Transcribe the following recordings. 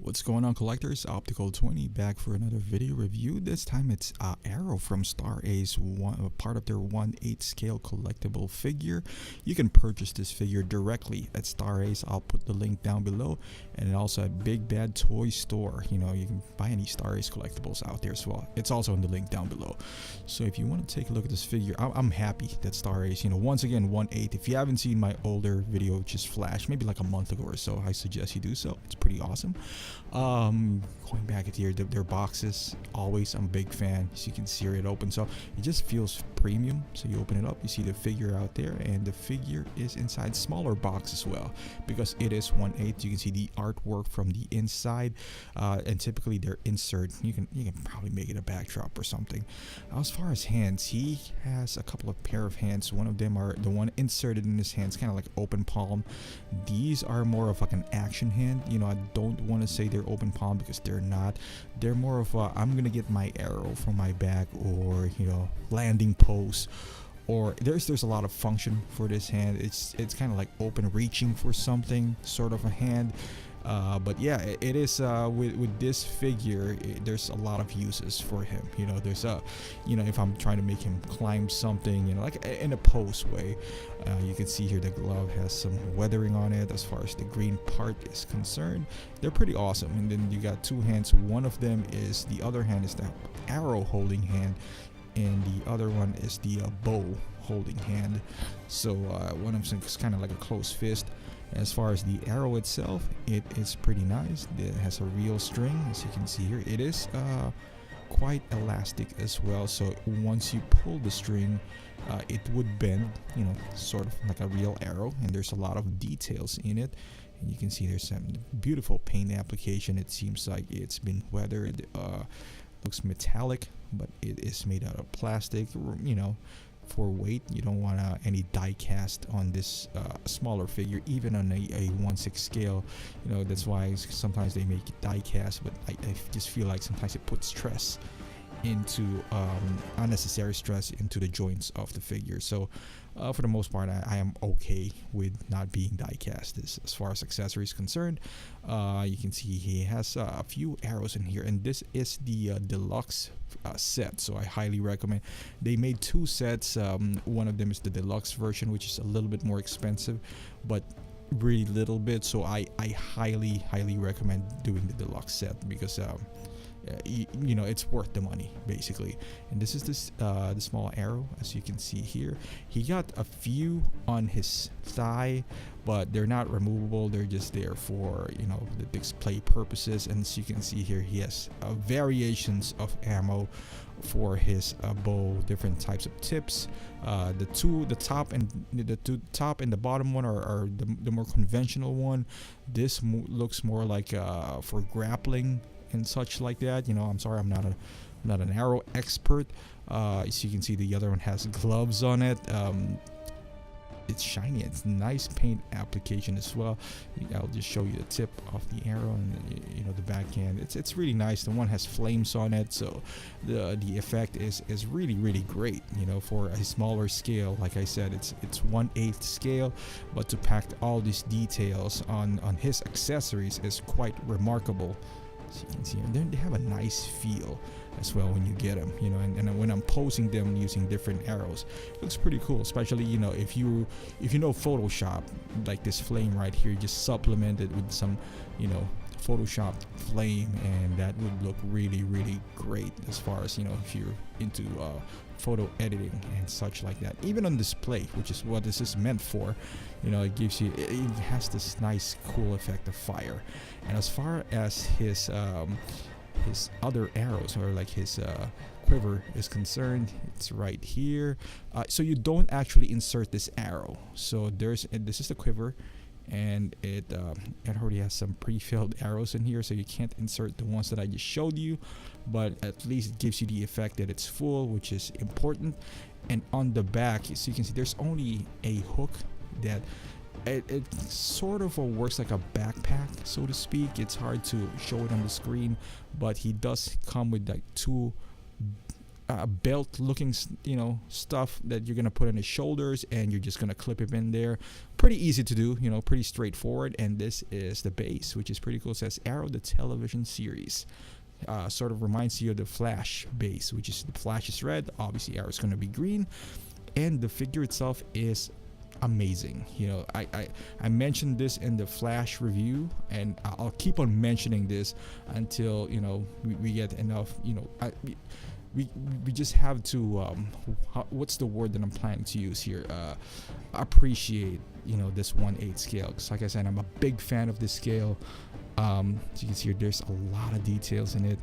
What's going on, collectors? Optical 20 back for another video review. This time it's Arrow from Star Ace, part of their 1/8 scale collectible figure. You can purchase this figure directly at Star Ace. I'll put the link down below, and also at Big Bad Toy Store. You know, you can buy any Star Ace collectibles out there as well. It's also in the link down below. So if you want to take a look at this figure, I'm happy that Star Ace, you know, once again 1/8. If you haven't seen my older video, which is Flash, maybe like a month ago or so, I suggest you do so. It's pretty awesome. Going back at here, their boxes, always I'm a big fan. So you can see it open, so it just feels premium. So you open it up, you see the figure out there, and the figure is inside smaller box as well, because it is 1/8. You can see the artwork from the inside, and typically they're insert. You can probably make it a backdrop or something. As far as hands, he has a couple of pair of hands. One of them are the one inserted in his hands, kind of like open palm. These are more of like an action hand. You know, I don't want to say they're open palm because they're not. They're more of a, I'm gonna get my arrow from my back, or you know, landing pose, or there's a lot of function for this hand. It's kind of like open reaching for something, sort of a hand. But yeah, it is with this figure, there's a lot of uses for him. You know, there's you know, if I'm trying to make him climb something, you know, like in a pose way. You can see here the glove has some weathering on it. As far as the green part is concerned, they're pretty awesome. And then you got two hands. One of them is, the other hand is the arrow holding hand, and the other one is the bow holding hand. So one of them is kind of like a closed fist. As far as the arrow itself, it is pretty nice. It has a real string, as you can see here. It is quite elastic as well, so once you pull the string, it would bend, you know, sort of like a real arrow. And there's a lot of details in it, and you can see there's some beautiful paint application. It seems like it's been weathered. Looks metallic, but it is made out of plastic. You know, for weight, you don't want any die cast on this smaller figure, even on a 1/6 scale. You know, that's why sometimes they make it die cast, but I just feel like sometimes it puts stress into unnecessary stress into the joints of the figure. So for the most part, I am okay with not being die cast as far as accessories concerned. You can see he has a few arrows in here, and this is the deluxe set, so I highly recommend. They made two sets. One of them is the deluxe version, which is a little bit more expensive, but really little bit. So I highly recommend doing the deluxe set, because you know, it's worth the money basically. And this is the small arrow, as you can see here. He got a few on his thigh, but they're not removable. They're just there for, you know, the display purposes. And as you can see here, he has variations of ammo for his bow, different types of tips. The top and the bottom one are the more conventional one. This looks more like for grappling and such like that. You know, I'm sorry, I'm not an arrow expert. As you can see, the other one has gloves on it. It's shiny. It's nice paint application as well. I'll just show you the tip of the arrow, and you know, the backhand. It's really nice. The one has flames on it, so the effect is really great. You know, for a smaller scale, like I said, it's 1/8 scale, but to pack all these details on his accessories is quite remarkable. So you can see they have a nice feel as well when you get them, you know, and when I'm posing them using different arrows, it looks pretty cool. Especially, you know, if you know Photoshop, like this flame right here, just supplement it with some, you know, Photoshop flame, and that would look really great. As far as, you know, if you're into photo editing and such like that, even on display, which is what this is meant for. You know, it gives you, it has this nice cool effect of fire. And as far as his other arrows, or like his quiver is concerned, it's right here. So you don't actually insert this arrow. So this is the quiver, and it already has some pre-filled arrows in here, so you can't insert the ones that I just showed you, but at least it gives you the effect that it's full, which is important. And on the back, so you can see there's only a hook that it sort of works like a backpack, so to speak. It's hard to show it on the screen, but he does come with like two belt looking stuff that you're gonna put on his shoulders, and you're just gonna clip him in there. Pretty easy to do, pretty straightforward. And this is the base, which is pretty cool. It says Arrow the television series. Sort of reminds you of the Flash base, which is the Flash is red, obviously Arrow's gonna be green, and the figure itself is amazing. I mentioned this in the Flash review, and I'll keep on mentioning this until we get enough. We just have to what's the word that I'm planning to use here, appreciate this 1/8 scale, because like I said, I'm a big fan of this scale. As you can see here, there's a lot of details in it.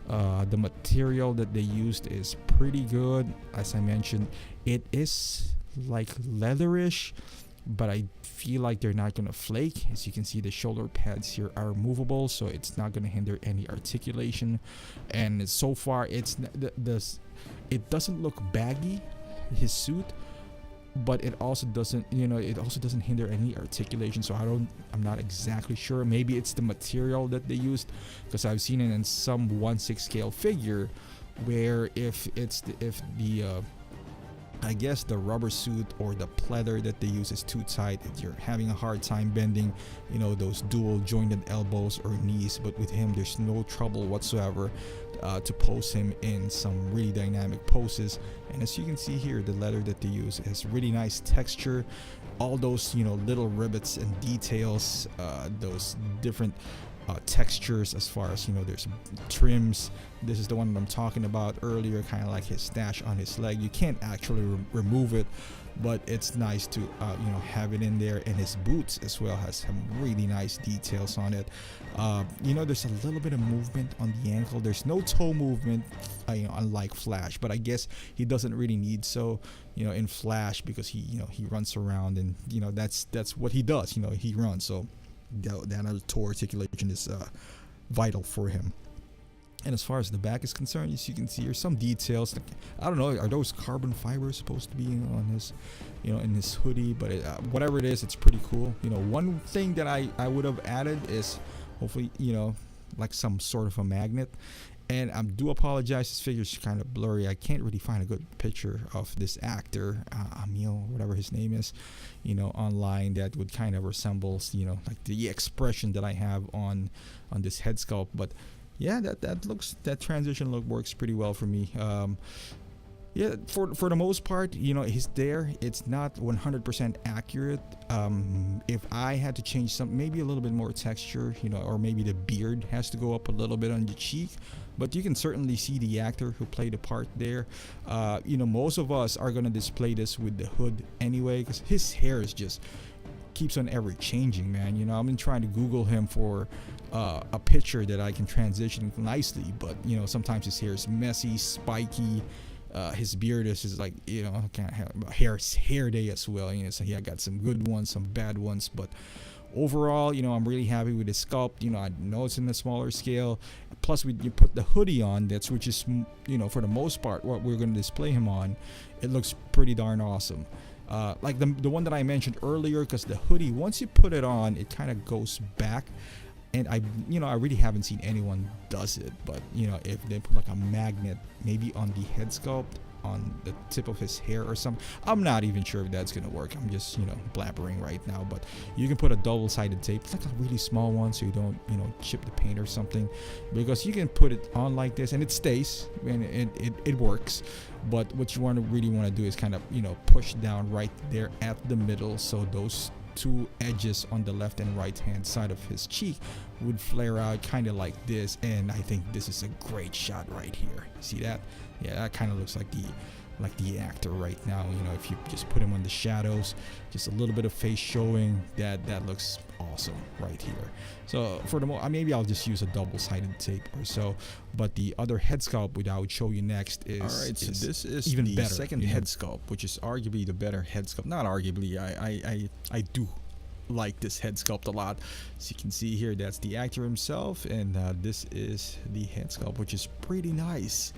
The material that they used is pretty good. As I mentioned, it is like leatherish, but I feel like they're not gonna flake. As you can see, the shoulder pads here are movable, so it's not gonna hinder any articulation. And so far, it doesn't look baggy, his suit, but it also doesn't hinder any articulation. So I'm not exactly sure. Maybe it's the material that they used, because I've seen it in some 1/6 scale figure where if the I guess the rubber suit or the pleather that they use is too tight, if you're having a hard time bending those dual jointed elbows or knees. But with him, there's no trouble whatsoever to pose him in some really dynamic poses. And as you can see here, the leather that they use has really nice texture. All those little rivets and details, those different textures, as far as there's trims. This is the one that I'm talking about earlier, kind of like his stash on his leg. You can't actually remove it, but it's nice to have it in there. And his boots as well has some really nice details on it. There's a little bit of movement on the ankle. There's no toe movement, unlike Flash, but I guess he doesn't really need so in Flash, because he runs around, and that's what he does. He runs, so that toe articulation is vital for him. And as far as the back is concerned, as you can see, here's some details. I don't know, are those carbon fibers supposed to be on his, in his hoodie? But whatever it is, it's pretty cool. One thing that I would have added is hopefully, like some sort of a magnet. And I do apologize, this figure's kind of blurry. I can't really find a good picture of this actor, Emil, whatever his name is, online, that would kind of resemble, like the expression that I have on this head sculpt. But yeah, that transition look works pretty well for me. Yeah, for the most part, he's there. It's not 100% accurate. If I had to change something, maybe a little bit more texture, or maybe the beard has to go up a little bit on the cheek. But you can certainly see the actor who played a part there. Most of us are gonna display this with the hood anyway, because his hair is just keeps on ever changing, man. I've been trying to Google him for a picture that I can transition nicely, but sometimes his hair is messy, spiky. His beard is like, kind of hair day as well. So I got some good ones, some bad ones, but overall, I'm really happy with his sculpt. I know it's in a smaller scale. Plus, you put the hoodie on, which is, for the most part, what we're going to display him on. It looks pretty darn awesome. Like the one that I mentioned earlier, because the hoodie, once you put it on, it kind of goes back. And I really haven't seen anyone does it, but if they put like a magnet maybe on the head sculpt, on the tip of his hair or something, I'm not even sure if that's gonna work. I'm just blabbering right now, but you can put a double-sided tape. It's like a really small one, so you don't chip the paint or something, because you can put it on like this and it stays and it works. But what you really want to do is kind of push down right there at the middle, so those two edges on the left and right hand side of his cheek would flare out kind of like this. And I think this is a great shot right here. See that? Yeah, that kind of looks like the actor right now. If you just put him on the shadows, just a little bit of face showing, that looks awesome right here. So for the maybe I'll just use a double-sided tape or so. But the other head sculpt, which I would show you next, is all right. So this is even the better, second head sculpt, which is arguably the better head sculpt. Not arguably, I do like this head sculpt a lot. As you can see here, that's the actor himself, and this is the head sculpt, which is pretty nice.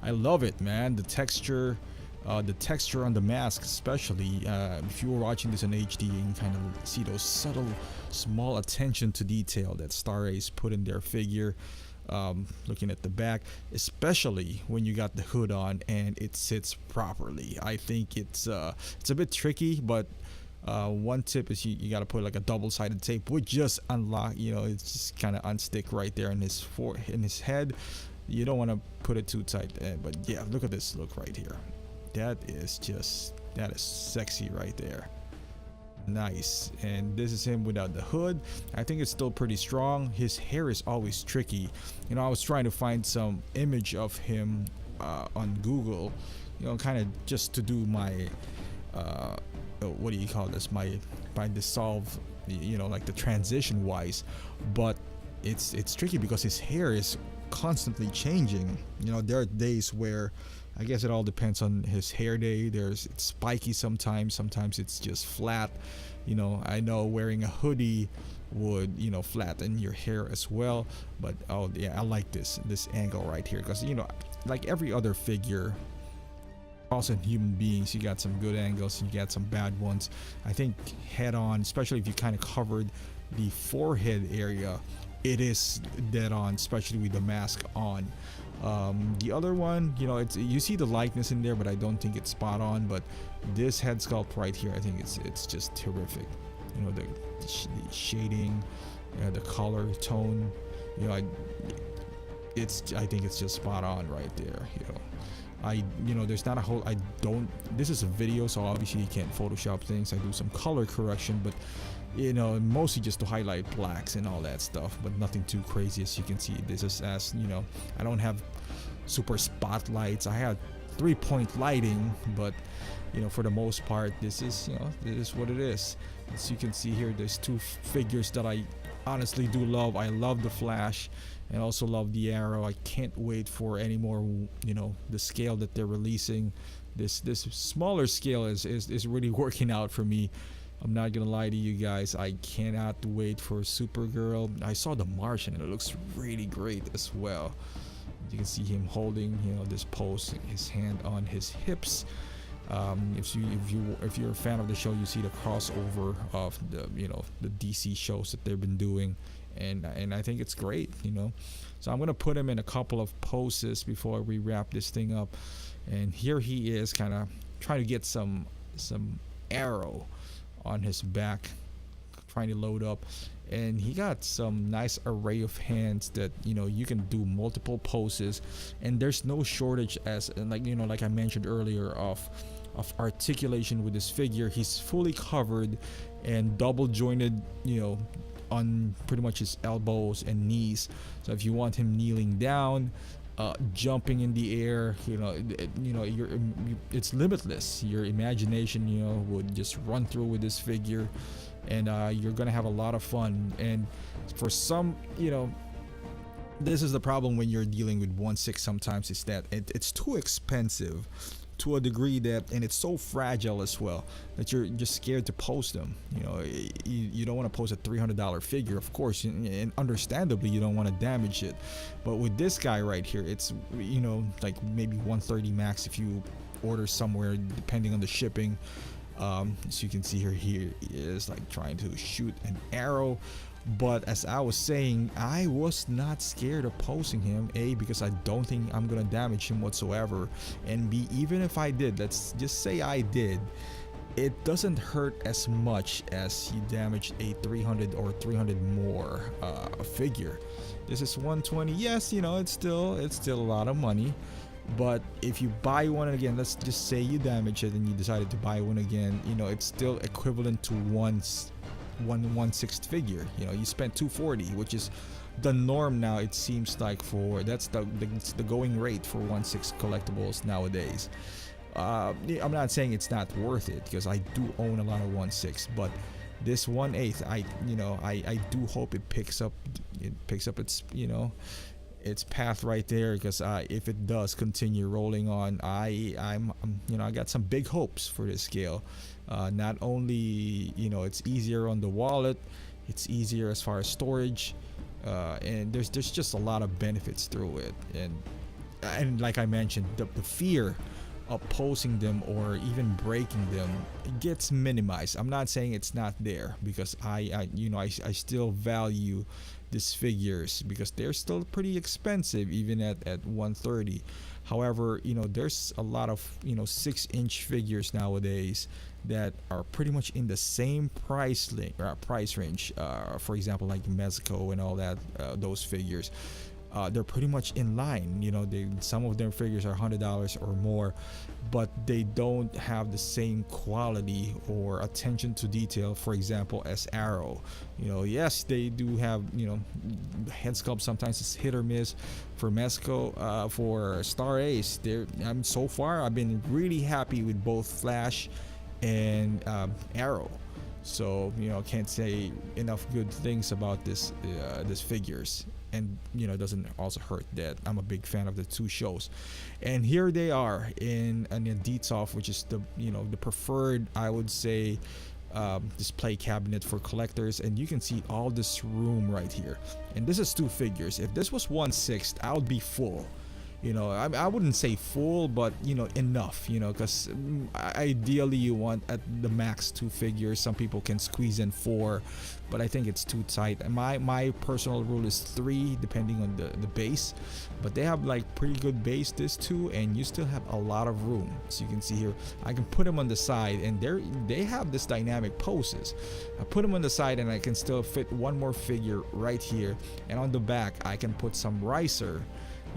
I love it, man. The texture on the mask, especially if you were watching this in HD, you can kind of see those subtle, small attention to detail that Star Ace put in their figure. looking at the back, especially when you got the hood on and it sits properly. I think it's a bit tricky, but one tip is you got to put like a double-sided tape, which just unlock, it's just kind of unstick right there in his head. You don't want to put it too tight, but yeah, look at this look right here. That is sexy right there. Nice. And this is him without the hood. I think it's still pretty strong. His hair is always tricky. I was trying to find some image of him on Google, kind of just to do my what do you call this, my dissolve, like the transition wise, but it's tricky because his hair is constantly changing. There are days where, I guess it all depends on his hair day. It's spiky sometimes it's just flat. I know wearing a hoodie would flatten your hair as well, but oh yeah, I like this angle right here, because like every other figure, also human beings, you got some good angles and you got some bad ones. I think head on, especially if you kind of covered the forehead area, it is dead on, especially with the mask on. The other one, you see the likeness in there, but I don't think it's spot on. But this head sculpt right here, I think it's just terrific. The shading, the color tone, I think it's just spot on right there. There's not a whole, this is a video, so obviously you can't Photoshop things. I do some color correction, but mostly just to highlight blacks and all that stuff, but nothing too crazy. As you can see, this is I don't have super spotlights. I have 3-point lighting, but for the most part, this is what it is. As you can see here, there's two figures that I honestly do love. I love the Flash and also love the Arrow. I can't wait for any more, the scale that they're releasing. This smaller scale is really working out for me. I'm not gonna lie to you guys, I cannot wait for Supergirl. I saw The Martian and it looks really great as well. You can see him holding, this pose, his hand on his hips. If you're a fan of the show, you see the crossover of the DC shows that they've been doing, and I think it's great. So I'm gonna put him in a couple of poses before we wrap this thing up. And here he is, kind of trying to get some Arrow on his back, trying to load up, and he got some nice array of hands that you can do multiple poses, and there's no shortage, as like I mentioned earlier, of articulation with this figure. He's fully covered and double jointed, on pretty much his elbows and knees. So if you want him kneeling down, jumping in the air, it's limitless. Your imagination, would just run through with this figure, and you're gonna have a lot of fun. And for some, this is the problem when you're dealing with 1/6 sometimes, is that it's too expensive to a degree that, and it's so fragile as well, that you're just scared to post them. You don't want to post a $300 figure, of course, and understandably you don't want to damage it. But with this guy right here, it's like maybe 130 max if you order somewhere, depending on the shipping. As you can see here, he is like trying to shoot an arrow. But as I was saying, I was not scared of posing him, A, because I don't think I'm gonna damage him whatsoever, and B, even if I did, let's just say I did, it doesn't hurt as much as you damaged a 300 or 300 more figure. This is 120. Yes, it's still a lot of money, but if you buy one again, let's just say you damage it and you decided to buy one again, it's still equivalent to one 1/6 figure. You spent $240, which is the norm now, it seems like, for that's the going rate for 1/6 collectibles nowadays. I'm not saying it's not worth it, because I do own a lot of 1/6, but this 1/8, I do hope it picks up its its path right there, because if it does continue rolling on, I got some big hopes for this scale. Not only it's easier on the wallet, it's easier as far as storage, and there's just a lot of benefits through it, and like I mentioned, the fear of posing them or even breaking them gets minimized. I'm not saying it's not there, because I still value these figures because they're still pretty expensive even at 130. However, there's a lot of 6-inch figures nowadays that are pretty much in the same price range. For example, like Mexico and all that, those figures. They're pretty much in line. Some of their figures are $100 or more, but they don't have the same quality or attention to detail, for example, as Arrow. Yes, they do have head sculpt. Sometimes it's hit or miss. For Mexico, for Star Ace, so far I've been really happy with both Flash and Arrow. So can't say enough good things about this figures. And it doesn't also hurt that I'm a big fan of the two shows. And here they are in a DTOF, which is the preferred, I would say, display cabinet for collectors. And you can see all this room right here, and this is 2 figures. If this was 1/6, I would be full. I wouldn't say full, but enough, because ideally you want at the max 2 figures. Some people can squeeze in 4, but I think it's too tight. And my personal rule is 3, depending on the base, but they have like pretty good base, this too, and you still have a lot of room. So you can see here, I can put them on the side, and they have this dynamic poses. I put them on the side and I can still fit one more figure right here, and on the back I can put some riser,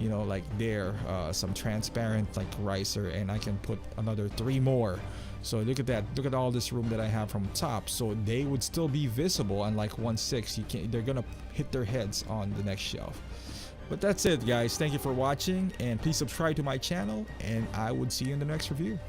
like there, some transparent like riser, and I can put another 3 more. So look at that, look at all this room that I have from top, so they would still be visible. Unlike 1/6, they're gonna hit their heads on the next shelf. But that's it, guys. Thank you for watching, and please subscribe to my channel, and I would see you in the next review.